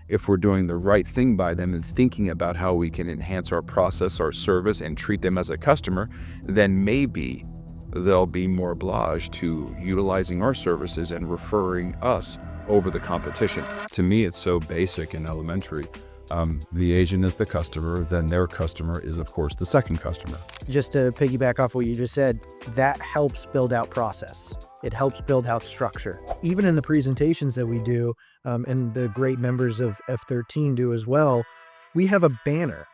if we're doing the right thing by them and thinking about how we can enhance our process, our service, and treat them as a customer, then maybe they'll be more obliged to utilizing our services and referring us over the competition. To me, it's so basic and elementary. The agent is the customer, then their customer is, of course, the second customer. Just to piggyback off what you just said, that helps build out process. It helps build out structure. Even in the presentations that we do, and the great members of F13 do as well, we have a banner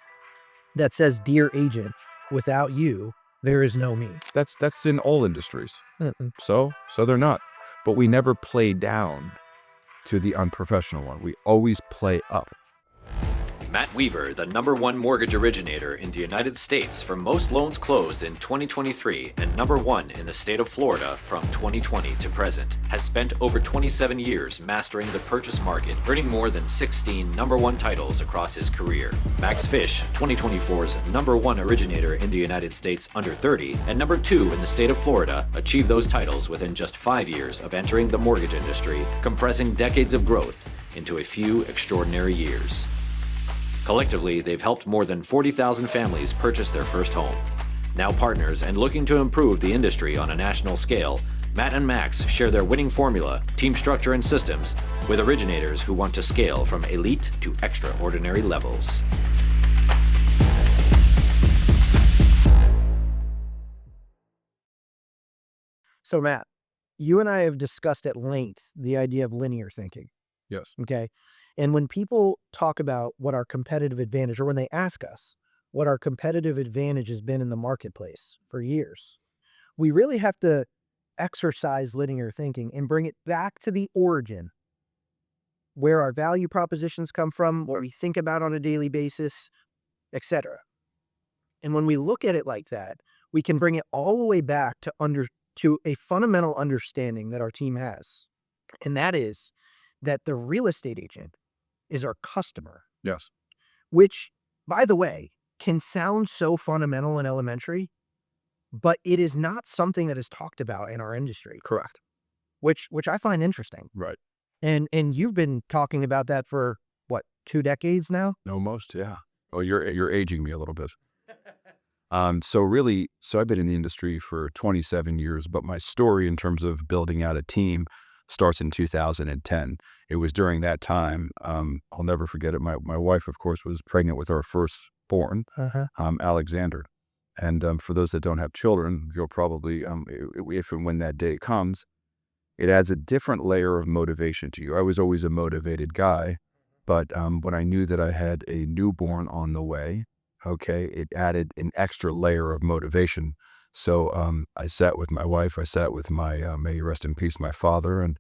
that says, "Dear agent, without you, there is no me." That's in all industries. Mm-mm. So they're not. But we never play down to the unprofessional one. We always play up. Matt Weaver, the #1 mortgage originator in the United States for most loans closed in 2023 and #1 in the state of Florida from 2020 to present, has spent over 27 years mastering the purchase market, earning more than 16 #1 titles across his career. Max Fisch, 2024's #1 originator in the United States under 30 and #2 in the state of Florida, achieved those titles within just 5 years of entering the mortgage industry, compressing decades of growth into a few extraordinary years. Collectively, they've helped more than 40,000 families purchase their first home. Now partners and looking to improve the industry on a national scale, Matt and Max share their winning formula, team structure, and systems with originators who want to scale from elite to extraordinary levels. So Matt, you and I have discussed at length the idea of linear thinking. Yes. Okay. And when people talk about what our competitive advantage, or when they ask us what our competitive advantage has been in the marketplace for years, we really have to exercise linear thinking and bring it back to the origin, where our value propositions come from, what we think about on a daily basis, etc. And when we look at it like that, we can bring it all the way back to a fundamental understanding that our team has. And that is that the real estate agent is our customer. Yes. Which, by the way, can sound so fundamental and elementary, but it is not something that is talked about in our industry. Correct. Which I find interesting. Right. And you've been talking about that for what, 2 decades now? Almost, yeah. Oh, you're aging me a little bit. So I've been in the industry for 27 years, but my story in terms of building out a team starts in 2010. It was during that time, I'll never forget it. My wife, of course, was pregnant with our firstborn, Alexander. And for those that don't have children, you'll probably, if and when that day comes, it adds a different layer of motivation to you. I was always a motivated guy, but when I knew that I had a newborn on the way, okay, it added an extra layer of motivation. So I sat with my wife, I sat with my, may he rest in peace, my father, and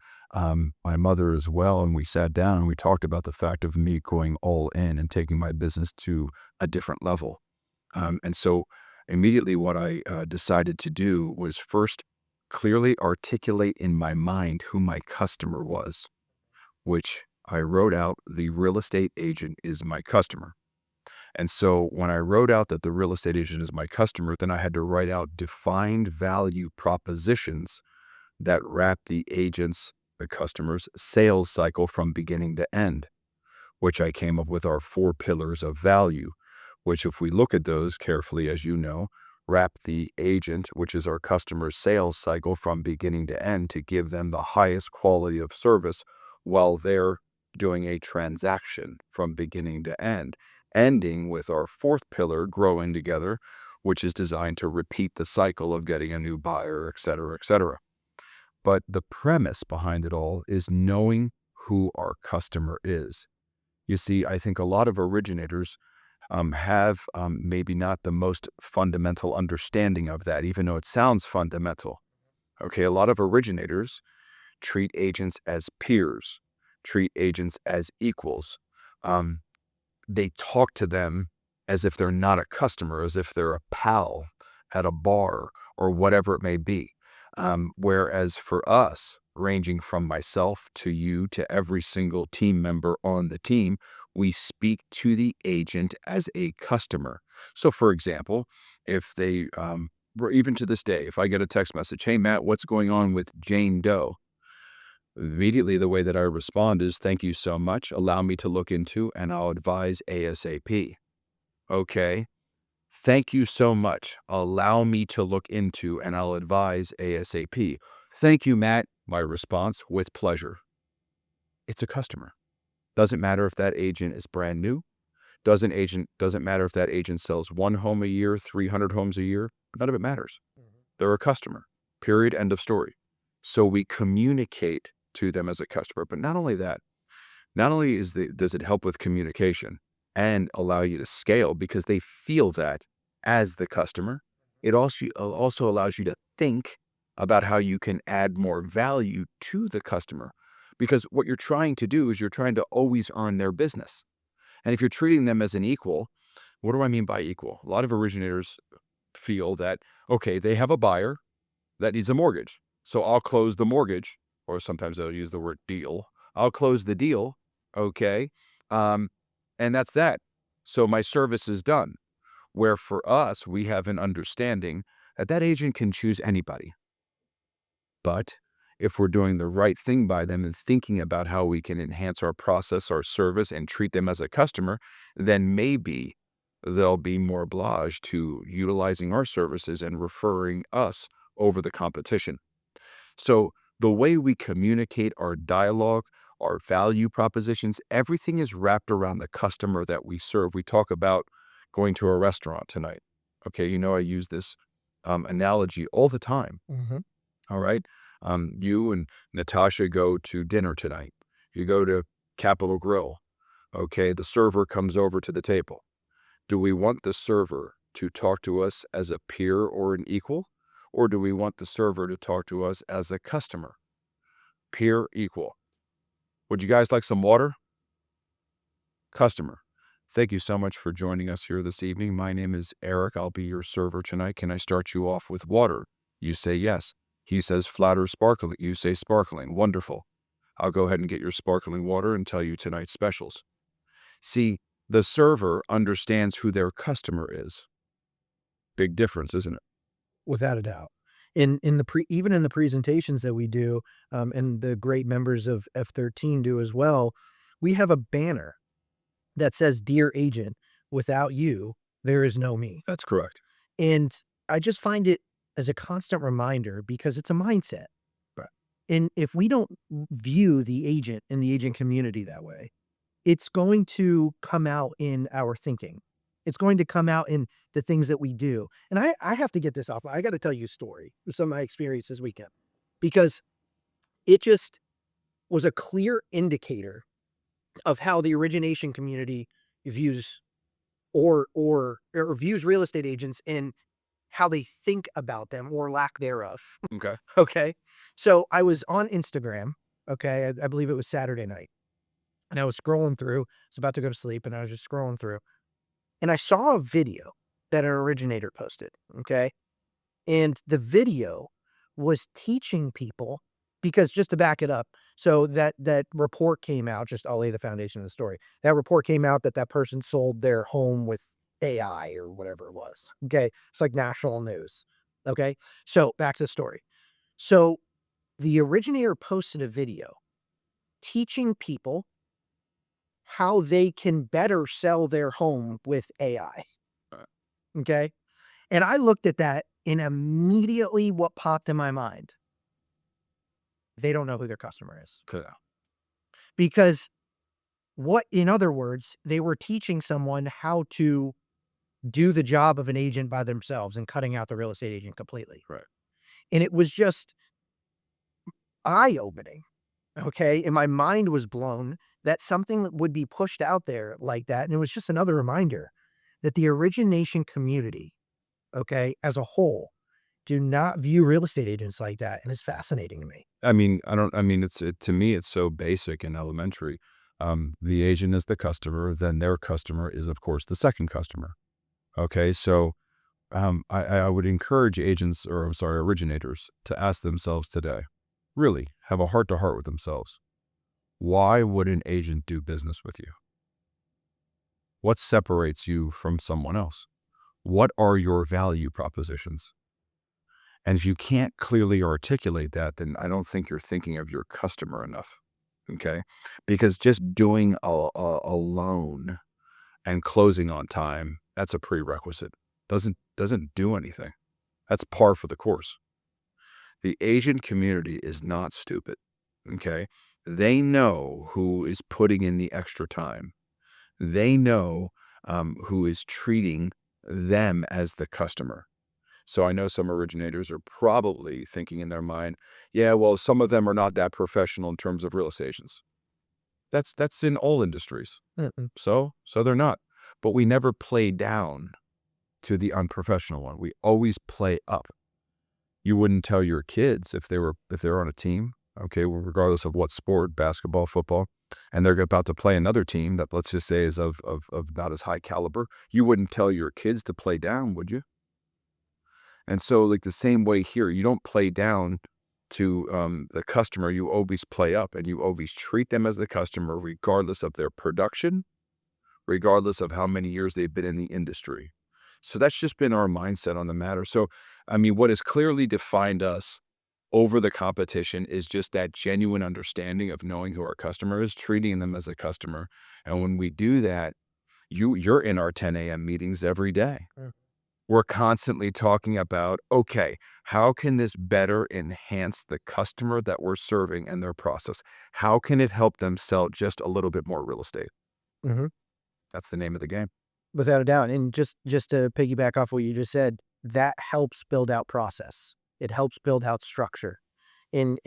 my mother as well, and we sat down and we talked about the fact of me going all in and taking my business to a different level. And so immediately what I decided to do was first clearly articulate in my mind who my customer was, which I wrote out: the real estate agent is my customer. And so when I wrote out that the real estate agent is my customer, then I had to write out defined value propositions that wrap the agent's, the customer's, sales cycle from beginning to end, which I came up with our 4 pillars of value, which, if we look at those carefully, as you know, wrap the agent, which is our customer's, sales cycle from beginning to end to give them the highest quality of service while they're doing a transaction from beginning to end, ending with our 4th pillar, growing together, which is designed to repeat the cycle of getting a new buyer, et cetera, et cetera. But the premise behind it all is knowing who our customer is. You see, I think a lot of originators have maybe not the most fundamental understanding of that, even though it sounds fundamental. Okay, a lot of originators treat agents as peers, treat agents as equals. They talk to them as if they're not a customer, as if they're a pal at a bar or whatever it may be. Whereas for us, ranging from myself to you to every single team member on the team, we speak to the agent as a customer. So for example, if they, even to this day, if I get a text message, "Hey Matt, what's going on with Jane Doe?" Immediately, the way that I respond is, thank you so much. Allow me to look into, and I'll advise ASAP. Okay. Thank you so much. Allow me to look into, and I'll advise ASAP. Thank you, Matt. My response, with pleasure. It's a customer. Doesn't matter if that agent is brand new. Doesn't matter if that agent sells 1 home a year, 300 homes a year. None of it matters. They're a customer. Period. End of story. So we communicate to them as a customer. But not only that, not only does it help with communication and allow you to scale because they feel that as the customer, it also allows you to think about how you can add more value to the customer. Because what you're trying to do is you're trying to always earn their business. And if you're treating them as an equal, what do I mean by equal? A lot of originators feel that, okay, they have a buyer that needs a mortgage. So I'll close the mortgage, or sometimes they'll use the word deal. I'll close the deal, okay? And that's that. So my service is done. Where for us, we have an understanding that that agent can choose anybody. But if we're doing the right thing by them and thinking about how we can enhance our process, our service, and treat them as a customer, then maybe they'll be more obliged to utilizing our services and referring us over the competition. So the way we communicate our dialogue, our value propositions, everything is wrapped around the customer that we serve. We talk about going to a restaurant tonight. Okay, I use this analogy all the time. All right. You and Natasha go to dinner tonight. You go to Capitol Grill. Okay. The server comes over to the table. Do we want the server to talk to us as a peer or an equal? Or do we want the server to talk to us as a customer? Peer, equal. Would you guys like some water? Customer. Thank you so much for joining us here this evening. My name is Eric. I'll be your server tonight. Can I start you off with water? You say yes. He says flat or sparkling. You say sparkling. Wonderful. I'll go ahead and get your sparkling water and tell you tonight's specials. See, the server understands who their customer is. Big difference, isn't it? Without a doubt. Even in the presentations that we do, and the great members of F13 do as well, we have a banner that says, "Dear agent, without you, there is no me." That's correct. And I just find it as a constant reminder because it's a mindset. Right. And if we don't view the agent and the agent community that way, it's going to come out in our thinking. It's going to come out in the things that we do. And I have to get this off. I got to tell you a story of some of my experience this weekend because it just was a clear indicator of how the origination community views or views real estate agents and how they think about them or lack thereof. Okay. Okay. So I was on Instagram. Okay. I believe it was Saturday night. And I was scrolling through. I was about to go to sleep and I was just scrolling through. And I saw a video that an originator posted. Okay. And the video was teaching people, because just to back it up, so that report came out, just I'll lay the foundation of the story. That report came out that person sold their home with AI or whatever it was. Okay. It's like national news. Okay. So back to the story. So the originator posted a video teaching people how they can better sell their home with AI. Okay. And I looked at that and immediately what popped in my mind, they don't know who their customer is. Because in other words, they were teaching someone how to do the job of an agent by themselves and cutting out the real estate agent completely. Right. And it was just eye-opening. Okay. And my mind was blown that something would be pushed out there like that. And it was just another reminder that the origination community, okay, as a whole, do not view real estate agents like that. And it's fascinating to me. To me, it's so basic and elementary. The agent is the customer, then their customer is, of course, the second customer. Okay. So, I would encourage originators to ask themselves today, really have a heart to heart with themselves. Why would an agent do business with you? What separates you from someone else? What are your value propositions? And if you can't clearly articulate that, then I don't think you're thinking of your customer enough. Okay. Because just doing a loan and closing on time, that's a prerequisite. Doesn't do anything. That's par for the course. The Asian community is not stupid. Okay. They know who is putting in the extra time. They know who is treating them as the customer. So I know some originators are probably thinking in their mind, yeah, well, some of them are not that professional in terms of real estate agents. That's in all industries. Mm-mm. So they're not. But we never play down to the unprofessional one. We always play up. You wouldn't tell your kids if they're on a team, okay, well, regardless of what sport, basketball, football, and they're about to play another team that, let's just say, is of not as high caliber. You wouldn't tell your kids to play down, would you? And so, like the same way here, you don't play down to the customer. You always play up, and you always treat them as the customer, regardless of their production, regardless of how many years they've been in the industry. So that's just been our mindset on the matter. So, I mean, what has clearly defined us over the competition is just that genuine understanding of knowing who our customer is, treating them as a customer. And when we do that, you're in our 10 a.m. meetings every day. Mm. We're constantly talking about, okay, how can this better enhance the customer that we're serving and their process? How can it help them sell just a little bit more real estate? Mm-hmm. That's the name of the game. Without a doubt. And just to piggyback off what you just said, that helps build out process. It helps build out structure in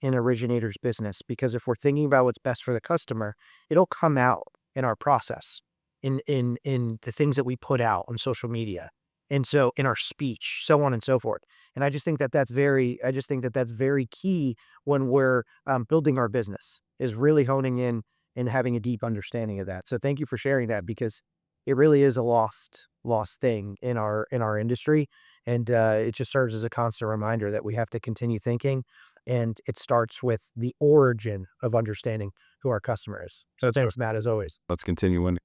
originator's business, because if we're thinking about what's best for the customer, it'll come out in our process, in the things that we put out on social media. And so in our speech, so on and so forth. And I just think that that's very key when we're building our business, is really honing in and having a deep understanding of that. So thank you for sharing that, because it really is a lost thing in our industry, and it just serves as a constant reminder that we have to continue thinking, and it starts with the origin of understanding who our customer is. So thanks, Matt, as always. Let's continue winning.